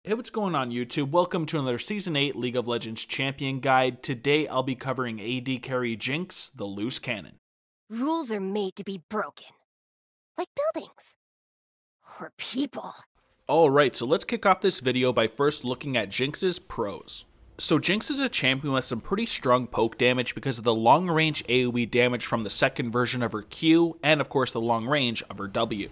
Hey, what's going on YouTube? Welcome to another Season 8 League of Legends Champion Guide. Today I'll be covering AD carry Jinx, the loose cannon. Rules are made to be broken. Like buildings. Or people. Alright, so let's kick off this video by first looking at Jinx's pros. So Jinx is a champion with some pretty strong poke damage because of the long range AoE damage from the second version of her Q, and of course the long range of her W.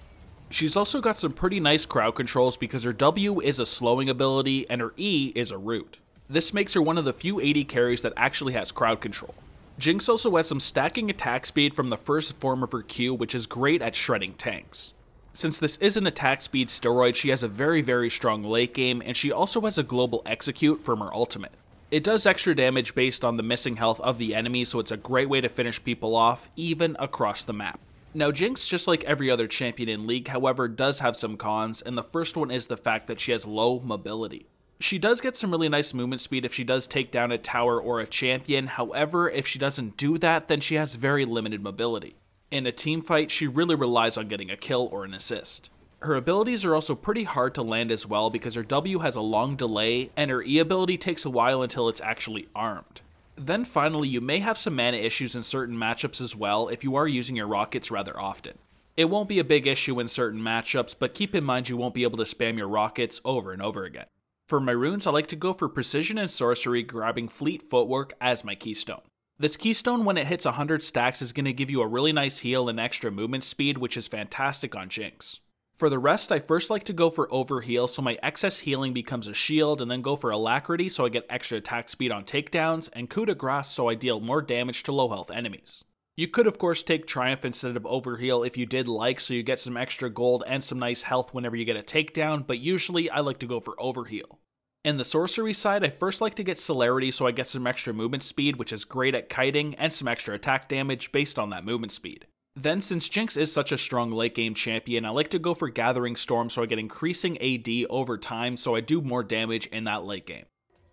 She's also got some pretty nice crowd controls because her W is a slowing ability and her E is a root. This makes her one of the few AD carries that actually has crowd control. Jinx also has some stacking attack speed from the first form of her Q, which is great at shredding tanks. Since this is an attack speed steroid, she has a very strong late game, and she also has a global execute from her ultimate. It does extra damage based on the missing health of the enemy, so it's a great way to finish people off, even across the map. Now Jinx, just like every other champion in League, however, does have some cons, and the first one is the fact that she has low mobility. She does get some really nice movement speed if she does take down a tower or a champion, however, if she doesn't do that, then she has very limited mobility. In a team fight, she really relies on getting a kill or an assist. Her abilities are also pretty hard to land as well because her W has a long delay, and her E ability takes a while until it's actually armed. Then finally, you may have some mana issues in certain matchups as well if you are using your rockets rather often. It won't be a big issue in certain matchups, but keep in mind you won't be able to spam your rockets over and over again. For my runes, I like to go for precision and sorcery, grabbing fleet footwork as my keystone. This keystone, when it hits 100 stacks, is going to give you a really nice heal and extra movement speed, which is fantastic on Jinx. For the rest, I first like to go for overheal, so my excess healing becomes a shield, and then go for alacrity so I get extra attack speed on takedowns, and coup de grace so I deal more damage to low health enemies. You could of course take Triumph instead of overheal if you did like, so you get some extra gold and some nice health whenever you get a takedown, but usually I like to go for overheal. In the sorcery side, I first like to get celerity so I get some extra movement speed, which is great at kiting, and some extra attack damage based on that movement speed. Then, since Jinx is such a strong late game champion, I like to go for Gathering Storm so I get increasing AD over time so I do more damage in that late game.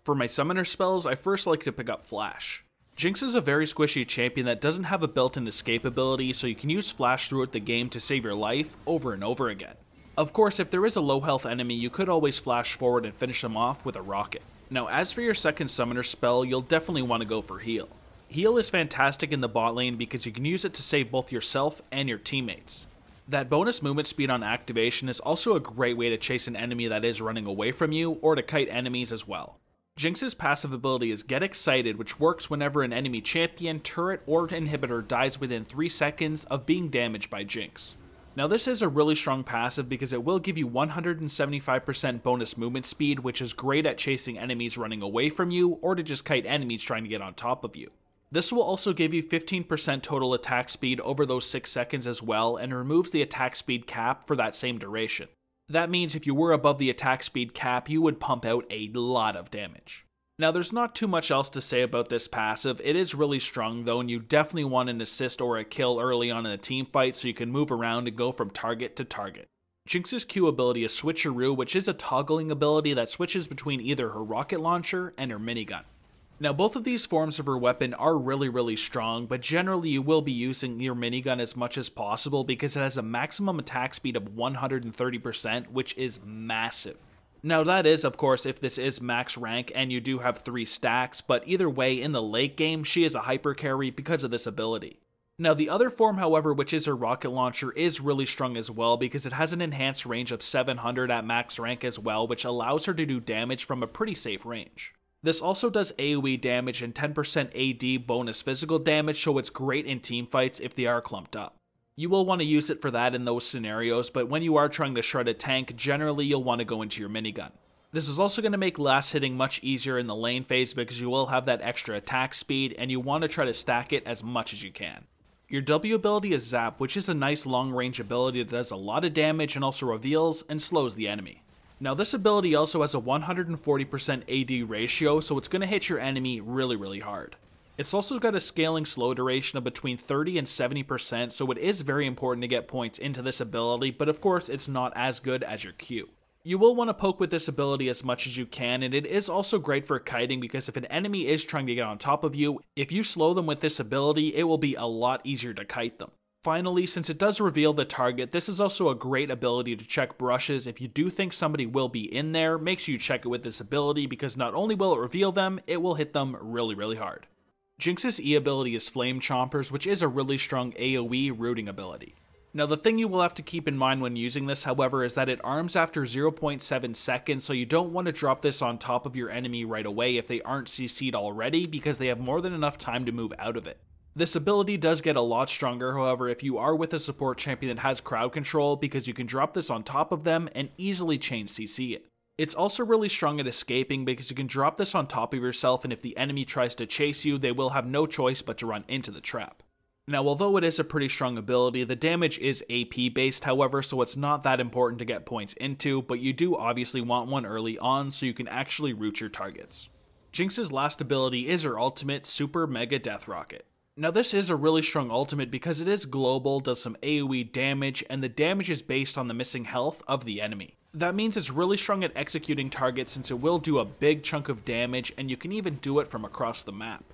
For my summoner spells, I first like to pick up Flash. Jinx is a very squishy champion that doesn't have a built-in escape ability, so you can use Flash throughout the game to save your life over and over again. Of course, if there is a low health enemy, you could always flash forward and finish them off with a rocket. Now, as for your second summoner spell, you'll definitely want to go for Heal. Heal is fantastic in the bot lane because you can use it to save both yourself and your teammates. That bonus movement speed on activation is also a great way to chase an enemy that is running away from you, or to kite enemies as well. Jinx's passive ability is Get Excited, which works whenever an enemy champion, turret, or inhibitor dies within 3 seconds of being damaged by Jinx. Now this is a really strong passive because it will give you 175% bonus movement speed, which is great at chasing enemies running away from you, or to just kite enemies trying to get on top of you. This will also give you 15% total attack speed over those 6 seconds as well, and removes the attack speed cap for that same duration. That means if you were above the attack speed cap, you would pump out a lot of damage. Now there's not too much else to say about this passive. It is really strong though, and you definitely want an assist or a kill early on in a team fight so you can move around and go from target to target. Jinx's Q ability is Switcheroo, which is a toggling ability that switches between either her rocket launcher and her minigun. Now both of these forms of her weapon are really strong, but generally you will be using your minigun as much as possible because it has a maximum attack speed of 130%, which is massive. Now that is, of course, if this is max rank and you do have 3 stacks, but either way, in the late game, she is a hyper carry because of this ability. Now the other form, however, which is her rocket launcher, is really strong as well because it has an enhanced range of 700 at max rank as well, which allows her to do damage from a pretty safe range. This also does AoE damage and 10% AD bonus physical damage, so it's great in teamfights if they are clumped up. You will want to use it for that in those scenarios, but when you are trying to shred a tank, generally you'll want to go into your minigun. This is also going to make last hitting much easier in the lane phase because you will have that extra attack speed, and you want to try to stack it as much as you can. Your W ability is Zap, which is a nice long range ability that does a lot of damage and also reveals and slows the enemy. Now this ability also has a 140% AD ratio, so it's going to hit your enemy really hard. It's also got a scaling slow duration of between 30 and 70%, so it is very important to get points into this ability, but of course it's not as good as your Q. You will want to poke with this ability as much as you can, and it is also great for kiting because if an enemy is trying to get on top of you, if you slow them with this ability, it will be a lot easier to kite them. Finally, since it does reveal the target, this is also a great ability to check brushes. If you do think somebody will be in there, make sure you check it with this ability because not only will it reveal them, it will hit them really hard. Jinx's E ability is Flame Chompers, which is a really strong AoE rooting ability. Now the thing you will have to keep in mind when using this, however, is that it arms after 0.7 seconds, so you don't want to drop this on top of your enemy right away if they aren't CC'd already, because they have more than enough time to move out of it. This ability does get a lot stronger, however, if you are with a support champion that has crowd control, because you can drop this on top of them and easily chain CC it. It's also really strong at escaping because you can drop this on top of yourself, and if the enemy tries to chase you, they will have no choice but to run into the trap. Now, although it is a pretty strong ability, the damage is AP based, however, so it's not that important to get points into, but you do obviously want one early on so you can actually root your targets. Jinx's last ability is her ultimate, Super Mega Death Rocket. Now this is a really strong ultimate because it is global, does some AoE damage, and the damage is based on the missing health of the enemy. That means it's really strong at executing targets since it will do a big chunk of damage, and you can even do it from across the map.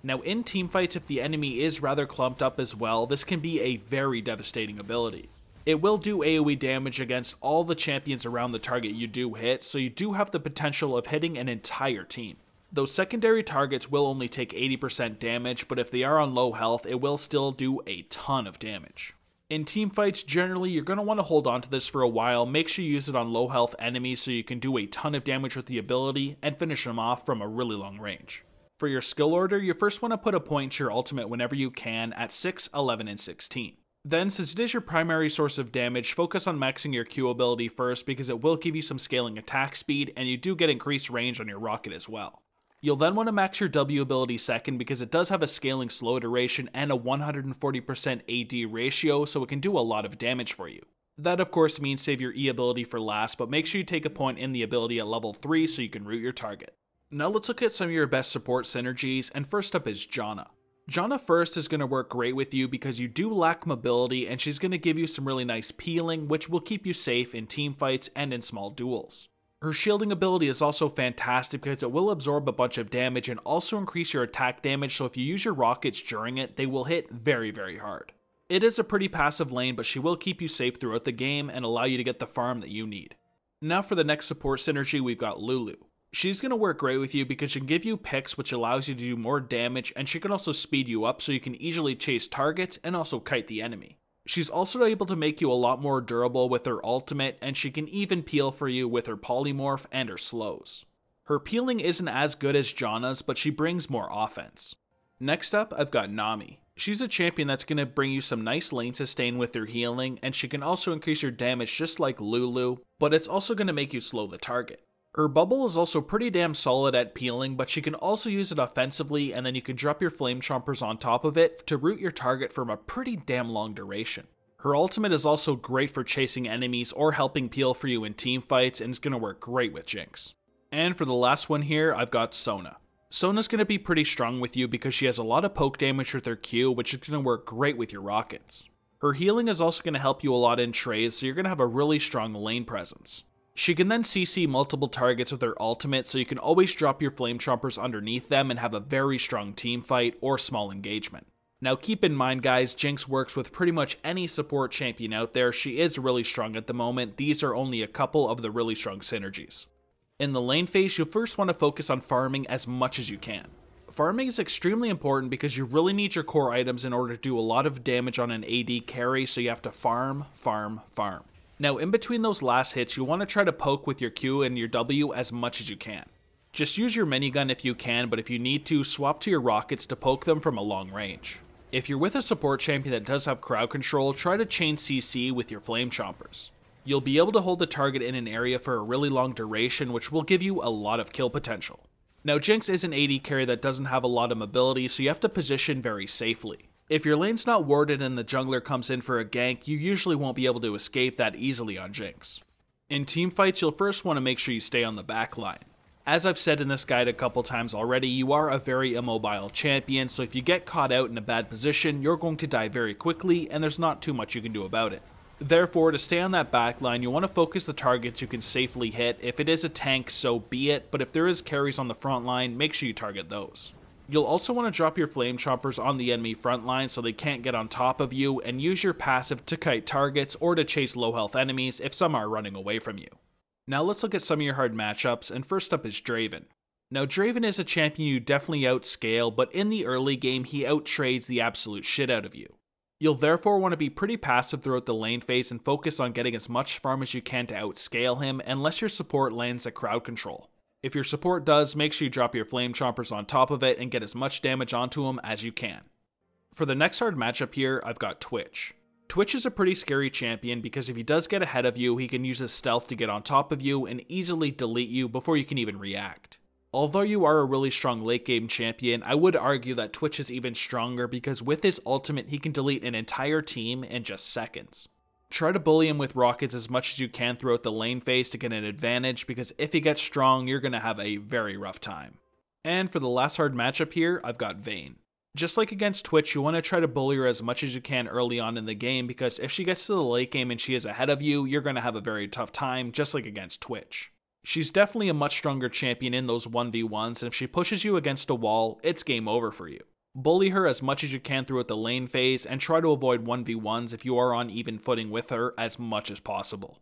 Now in teamfights, if the enemy is rather clumped up as well, this can be a very devastating ability. It will do AoE damage against all the champions around the target you do hit, so you do have the potential of hitting an entire team. Those secondary targets will only take 80% damage, but if they are on low health, it will still do a ton of damage. In teamfights, generally, you're going to want to hold on to this for a while, make sure you use it on low health enemies so you can do a ton of damage with the ability and finish them off from a really long range. For your skill order, you first want to put a point to your ultimate whenever you can at 6, 11, and 16. Then, since it is your primary source of damage, focus on maxing your Q ability first because it will give you some scaling attack speed, and you do get increased range on your rocket as well. You'll then want to max your W ability second because it does have a scaling slow duration and a 140% AD ratio, so it can do a lot of damage for you. That of course means save your E ability for last, but make sure you take a point in the ability at level 3 so you can root your target. Now let's look at some of your best support synergies, and first up is Janna. Janna first is going to work great with you because you do lack mobility, and she's going to give you some really nice peeling, which will keep you safe in teamfights and in small duels. Her shielding ability is also fantastic because it will absorb a bunch of damage and also increase your attack damage, so if you use your rockets during it, they will hit very hard. It is a pretty passive lane, but she will keep you safe throughout the game and allow you to get the farm that you need. Now for the next support synergy, we've got Lulu. She's going to work great with you because she can give you picks which allows you to do more damage, and she can also speed you up so you can easily chase targets and also kite the enemy. She's also able to make you a lot more durable with her ultimate, and she can even peel for you with her polymorph and her slows. Her peeling isn't as good as Janna's, but she brings more offense. Next up, I've got Nami. She's a champion that's going to bring you some nice lane sustain with her healing, and she can also increase your damage just like Lulu, but it's also going to make you slow the target. Her bubble is also pretty damn solid at peeling, but she can also use it offensively, and then you can drop your Flame Chompers on top of it to root your target from a pretty damn long duration. Her ultimate is also great for chasing enemies or helping peel for you in teamfights, and is going to work great with Jinx. And for the last one here, I've got Sona. Sona's going to be pretty strong with you because she has a lot of poke damage with her Q, which is going to work great with your rockets. Her healing is also going to help you a lot in trades, so you're going to have a really strong lane presence. She can then CC multiple targets with her ultimate, so you can always drop your Flame Chompers underneath them and have a very strong team fight or small engagement. Now keep in mind guys, Jinx works with pretty much any support champion out there. She is really strong at the moment. These are only a couple of the really strong synergies. In the lane phase, you'll first want to focus on farming as much as you can. Farming is extremely important because you really need your core items in order to do a lot of damage on an AD carry, so you have to farm. Now in between those last hits, you want to try to poke with your Q and your W as much as you can. Just use your minigun if you can, but if you need to, swap to your rockets to poke them from a long range. If you're with a support champion that does have crowd control, try to chain CC with your Flame Chompers. You'll be able to hold the target in an area for a really long duration, which will give you a lot of kill potential. Now Jinx is an AD carry that doesn't have a lot of mobility, so you have to position very safely. If your lane's not warded and the jungler comes in for a gank, you usually won't be able to escape that easily on Jinx. In teamfights, you'll first want to make sure you stay on the back line. As I've said in this guide a couple times already, you are a very immobile champion, so if you get caught out in a bad position, you're going to die very quickly, and there's not too much you can do about it. Therefore, to stay on that back line, you want to focus the targets you can safely hit. If it is a tank, so be it, but if there is carries on the front line, make sure you target those. You'll also want to drop your flame choppers on the enemy front line so they can't get on top of you, and use your passive to kite targets or to chase low health enemies if some are running away from you. Now let's look at some of your hard matchups, and first up is Draven. Now Draven is a champion you definitely outscale, but in the early game he outtrades the absolute shit out of you. You'll therefore want to be pretty passive throughout the lane phase and focus on getting as much farm as you can to outscale him unless your support lands a crowd control. If your support does, make sure you drop your flame choppers on top of it and get as much damage onto him as you can. For the next hard matchup here, I've got Twitch. Twitch is a pretty scary champion because if he does get ahead of you, he can use his stealth to get on top of you and easily delete you before you can even react. Although you are a really strong late game champion, I would argue that Twitch is even stronger because with his ultimate he can delete an entire team in just seconds. Try to bully him with rockets as much as you can throughout the lane phase to get an advantage, because if he gets strong, you're going to have a very rough time. And for the last hard matchup here, I've got Vayne. Just like against Twitch, you want to try to bully her as much as you can early on in the game, because if she gets to the late game and she is ahead of you, you're going to have a very tough time, just like against Twitch. She's definitely a much stronger champion in those 1v1s, and if she pushes you against a wall, it's game over for you. Bully her as much as you can throughout the lane phase, and try to avoid 1v1s if you are on even footing with her as much as possible.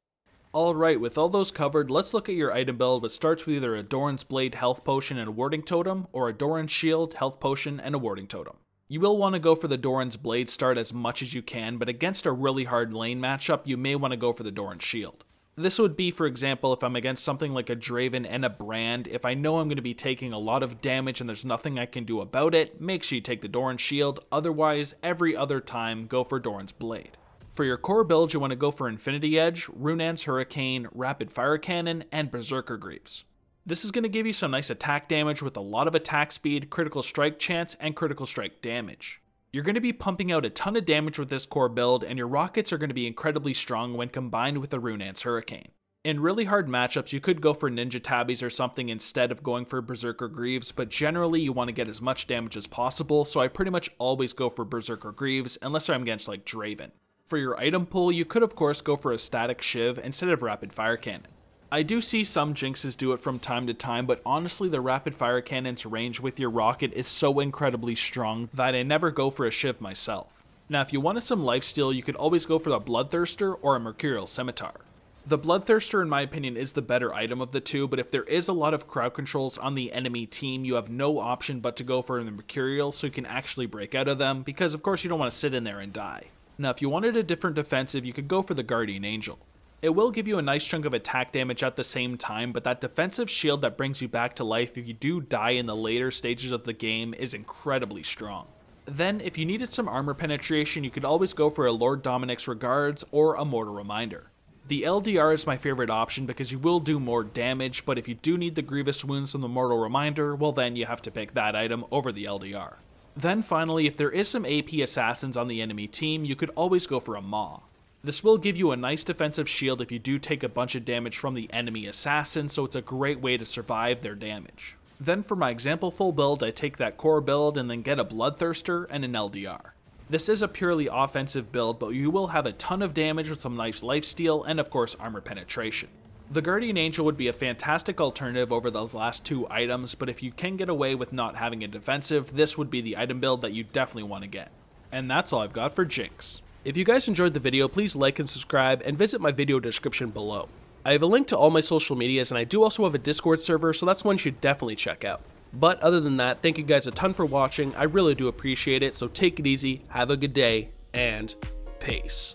Alright, with all those covered, let's look at your item build, which starts with either a Doran's Blade health potion and a warding totem, or a Doran's Shield health potion and a warding totem. You will want to go for the Doran's Blade start as much as you can, but against a really hard lane matchup, you may want to go for the Doran's Shield. This would be, for example, if I'm against something like a Draven and a Brand. If I know I'm going to be taking a lot of damage and there's nothing I can do about it, make sure you take the Doran's Shield. Otherwise, every other time, go for Doran's Blade. For your core build, you want to go for Infinity Edge, Runaan's Hurricane, Rapid Fire Cannon, and Berserker Greaves. This is going to give you some nice attack damage with a lot of attack speed, critical strike chance, and critical strike damage. You're going to be pumping out a ton of damage with this core build, and your rockets are going to be incredibly strong when combined with the Runaan's Hurricane. In really hard matchups, you could go for Ninja Tabbies or something instead of going for Berserker Greaves, but generally you want to get as much damage as possible, so I pretty much always go for Berserker Greaves unless I'm against like Draven. For your item pool, you could of course go for a Static Shiv instead of Rapid Fire Cannon. I do see some Jinxes do it from time to time, but honestly the Rapid Fire Cannon's range with your rocket is so incredibly strong that I never go for a Shiv myself. Now if you wanted some lifesteal, you could always go for the Bloodthirster or a Mercurial Scimitar. The Bloodthirster in my opinion is the better item of the two, but if there is a lot of crowd controls on the enemy team, you have no option but to go for the Mercurial so you can actually break out of them, because of course you don't want to sit in there and die. Now if you wanted a different defensive, you could go for the Guardian Angel. It will give you a nice chunk of attack damage at the same time, but that defensive shield that brings you back to life if you do die in the later stages of the game is incredibly strong. Then, if you needed some armor penetration, you could always go for a Lord Dominik's Regards or a Mortal Reminder. The LDR is my favorite option because you will do more damage, but if you do need the Grievous Wounds from the Mortal Reminder, well then you have to pick that item over the LDR. Then finally, if there is some AP assassins on the enemy team, you could always go for a Maw. This will give you a nice defensive shield if you do take a bunch of damage from the enemy assassin, so it's a great way to survive their damage. Then for my example full build, I take that core build and then get a Bloodthirster and an LDR. This is a purely offensive build, but you will have a ton of damage with some nice lifesteal and of course armor penetration. The Guardian Angel would be a fantastic alternative over those last two items, but if you can get away with not having a defensive, this would be the item build that you definitely want to get. And that's all I've got for Jinx. If you guys enjoyed the video, please like and subscribe, and visit my video description below. I have a link to all my social medias, and I do also have a Discord server, so that's one you should definitely check out. But other than that, thank you guys a ton for watching, I really do appreciate it, so take it easy, have a good day, and peace.